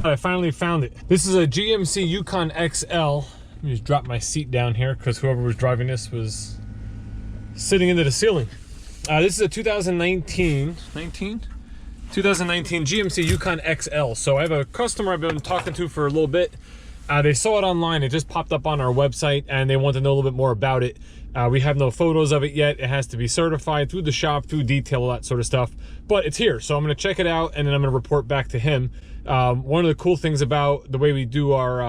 I finally found it. This is a GMC Yukon XL. Let me just drop my seat down here because whoever was driving this was sitting into the ceiling. This is a 2019 GMC Yukon XL. So I have a customer I've been talking to for a little bit. They saw it online. It just popped up on our website and they want to know a little bit more about it. We have no photos of it yet. It has to be certified through the shop, through detail, all that sort of stuff. But it's here, so I'm going to check it out and then I'm going to report back to him. One of the cool things about the way we do our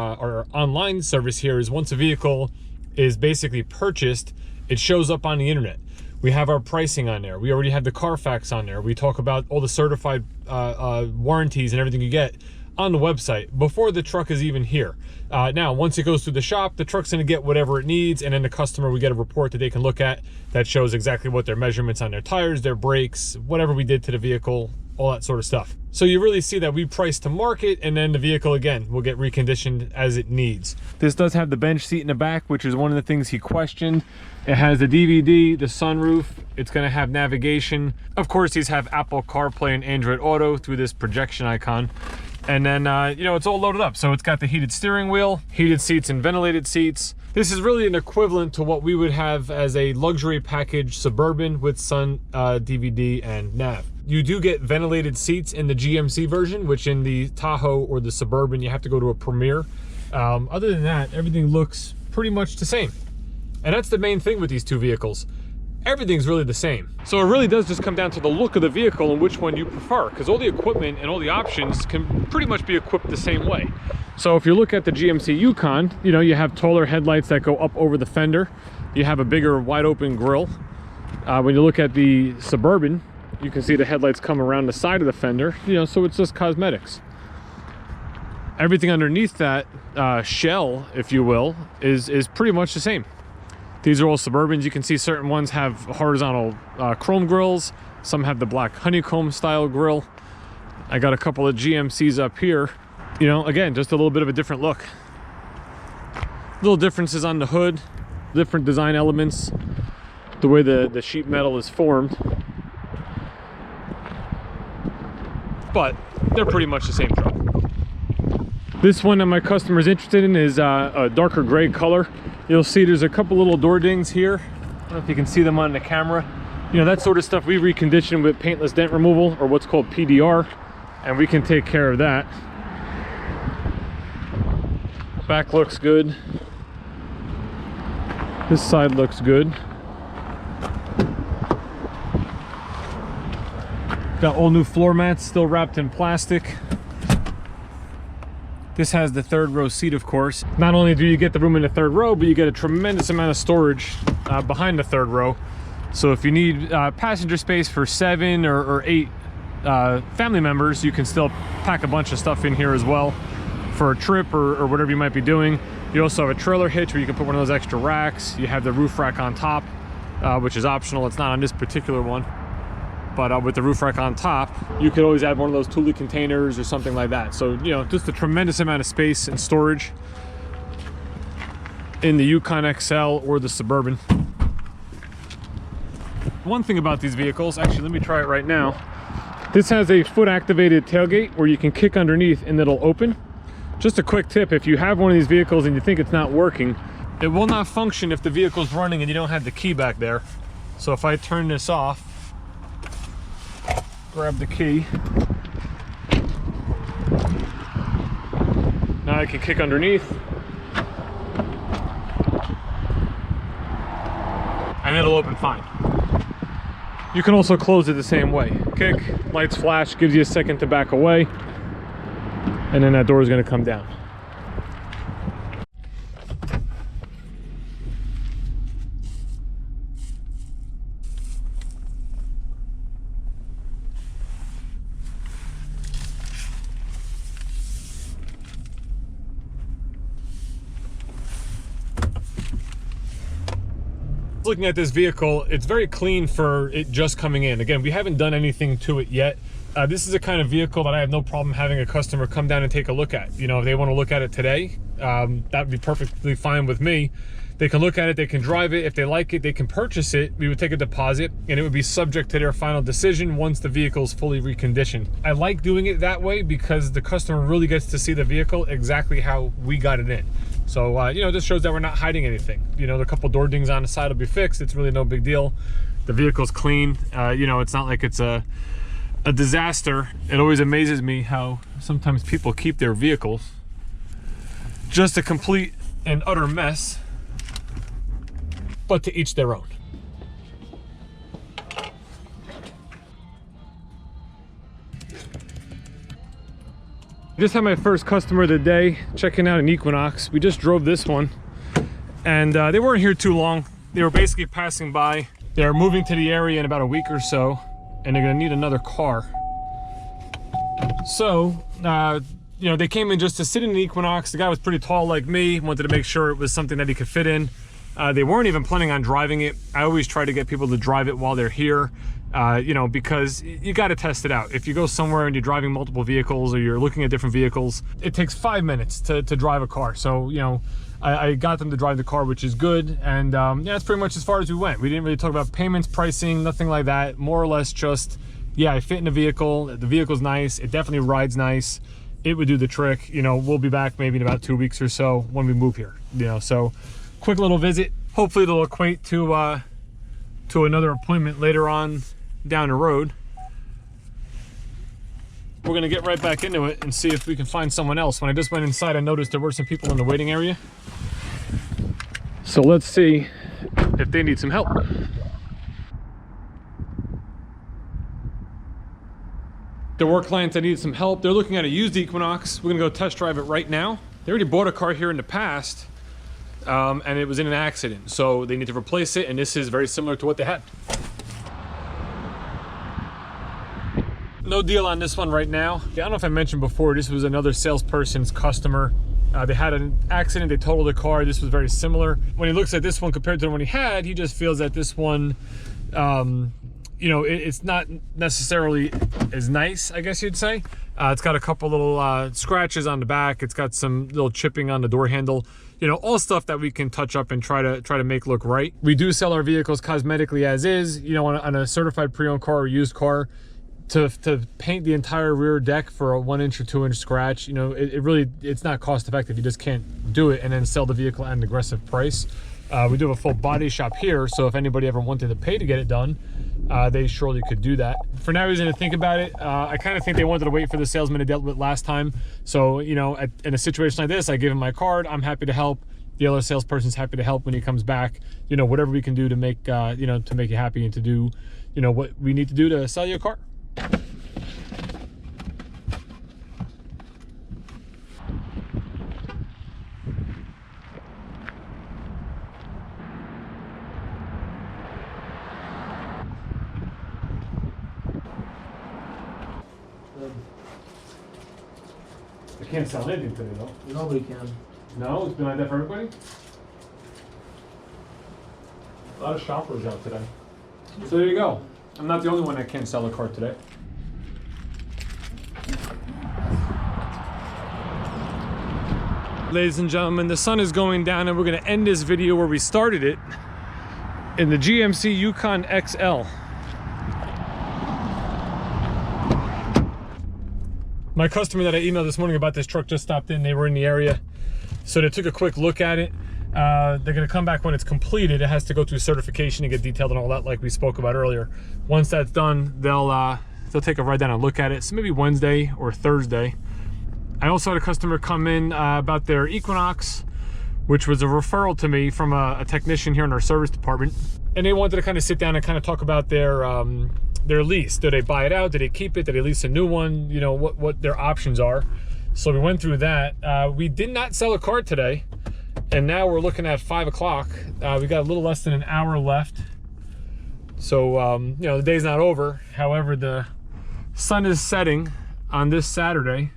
online service here is once a vehicle is basically purchased, it shows up on the internet. We have our pricing on there. We already have the Carfax on there. We talk about all the certified warranties and everything you get on the website before the truck is even here. Now, once it goes through the shop, the truck's gonna get whatever it needs, and then the customer, we get a report that they can look at that shows exactly what their measurements on their tires, their brakes, whatever we did to the vehicle, all that sort of stuff. So you really see that we price to market, and then the vehicle, again, will get reconditioned as it needs. This does have the bench seat in the back, which is one of the things he questioned. It has the DVD, the sunroof. It's gonna have navigation. Of course, these have Apple CarPlay and Android Auto through this projection icon. And then, you know, it's all loaded up. So it's got the heated steering wheel, heated seats and ventilated seats. This is really an equivalent to what we would have as a luxury package Suburban with Sun, DVD, and nav. You do get ventilated seats in the GMC version, which in the Tahoe or the Suburban, you have to go to a Premier. Other than that, everything looks pretty much the same. And that's the main thing with these two vehicles. Everything's really the same. So it really does just come down to the look of the vehicle and which one you prefer, because all the equipment and all the options can pretty much be equipped the same way. So if you look at the GMC Yukon, you know, you have taller headlights that go up over the fender. You have a bigger wide open grille. When you look at the Suburban, you can see the headlights come around the side of the fender, you know, so it's just cosmetics. Everything underneath that shell, if you will, is pretty much the same. These are all Suburbans. You can see certain ones have horizontal chrome grills. Some have the black honeycomb style grill. I got a couple of GMCs up here. You know, again, just a little bit of a different look. Little differences on the hood, different design elements, the way the sheet metal is formed. But they're pretty much the same truck. This one that my customer's interested in is a darker gray color. You'll see there's a couple little door dings here. I don't know if you can see them on the camera. You know, that sort of stuff we recondition with paintless dent removal, or what's called PDR, and we can take care of that. Back looks good. This side looks good. Got all new floor mats still wrapped in plastic. This has the third row seat, of course. Not only do you get the room in the third row, but you get a tremendous amount of storage behind the third row. So if you need passenger space for 7 or 8 family members, you can still pack a bunch of stuff in here as well for a trip or whatever you might be doing. You also have a trailer hitch where you can put one of those extra racks. You have the roof rack on top, which is optional. It's not on this particular one. But with the roof rack on top, you could always add one of those Thule containers or something like that. So, you know, just a tremendous amount of space and storage in the Yukon XL or the Suburban. One thing about these vehicles, actually, let me try it right now. This has a foot-activated tailgate where you can kick underneath and it'll open. Just a quick tip, if you have one of these vehicles and you think it's not working, it will not function if the vehicle's running and you don't have the key back there. So if I turn this off, grab the key. Now I can kick underneath. And it'll open fine. You can also close it the same way. Kick, lights flash, gives you a second to back away. And then that door is going to come down. Looking at this vehicle, it's very clean for it just coming in. Again, we haven't done anything to it yet. This is a kind of vehicle that I have no problem having a customer come down and take a look at. You know, if they want to look at it today, that would be perfectly fine with me. They can look at it, they can drive it. If they like it, they can purchase it. We would take a deposit and it would be subject to their final decision once the vehicle is fully reconditioned. I like doing it that way because the customer really gets to see the vehicle exactly how we got it in. So, you know, this shows that we're not hiding anything. You know, the couple door dings on the side will be fixed. It's really no big deal. The vehicle's clean. You know, it's not like it's a disaster. It always amazes me how sometimes people keep their vehicles just a complete and utter mess. But to each their own. I just had my first customer of the day checking out an Equinox. We just drove this one and they weren't here too long. They were basically passing by. They're moving to the area in about a week or so and they're gonna need another car. So, you know, they came in just to sit in the Equinox. The guy was pretty tall like me, wanted to make sure it was something that he could fit in. They weren't even planning on driving it. I always try to get people to drive it while they're here, you know, because you got to test it out. If you go somewhere and you're driving multiple vehicles or you're looking at different vehicles, it takes 5 minutes to drive a car. So, you know, I got them to drive the car, which is good. And yeah, that's pretty much as far as we went. We didn't really talk about payments, pricing, nothing like that. More or less just, yeah, I fit in the vehicle. The vehicle's nice. It definitely rides nice. It would do the trick. You know, we'll be back maybe in about 2 weeks or so when we move here, you know, so quick little visit. Hopefully it'll equate to another appointment later on down the road. We're gonna get right back into it and see if we can find someone else. When I just went inside, I noticed there were some people in the waiting area. So let's see if they need some help. There were clients that needed some help. They're looking at a used Equinox. We're gonna go test drive it right now. They already bought a car here in the past. And it was in an accident, so they need to replace it, and this is very similar to what they had. No deal on this one right now. I don't know if I mentioned before, this was another salesperson's customer. They had an accident, they totaled the car. This was very similar. When he looks at this one compared to the one he had, he just feels that this one, you know, it's not necessarily as nice, I guess you'd say. It's got a couple little scratches on the back. It's got some little chipping on the door handle. You know, all stuff that we can touch up and try to make look right. We do sell our vehicles cosmetically as is. You know, on a certified pre-owned car or used car, to paint the entire rear deck for a 1-inch or 2-inch scratch, you know, it's not cost effective. You just can't do it and then sell the vehicle at an aggressive price. We do have a full body shop here, so if anybody ever wanted to pay to get it done, they surely could do that. For now, he's going to think about it. I kind of think they wanted to wait for the salesman I dealt with last time. So, you know, in a situation like this, I give him my card. I'm happy to help. The other salesperson's happy to help when he comes back. You know, whatever we can do to make, you know, to make you happy and to do, you know, what we need to do to sell you a car. I can't sell anything today, though. Nobody can. No? It's been like that for everybody? A lot of shoppers out today. So there you go. I'm not the only one that can't sell a car today. Ladies and gentlemen, the sun is going down and we're going to end this video where we started it in the GMC Yukon XL. My customer that I emailed this morning about this truck just stopped in. They were in the area, so they took a quick look at it. They're going to come back when it's completed. It has to go through certification and get detailed and all that, like we spoke about earlier. Once that's done, they'll take a ride down and look at it. So maybe Wednesday or Thursday. I also had a customer come in about their Equinox, which was a referral to me from a technician here in our service department, and they wanted to kind of sit down and kind of talk about their lease. Do they buy it out? Do they keep it? Do they lease a new one? You know, what their options are. So we went through that. We did not sell a car today, and now we're looking at 5 o'clock. We got a little less than an hour left. So, you know, the day's not over. However, the sun is setting on this Saturday.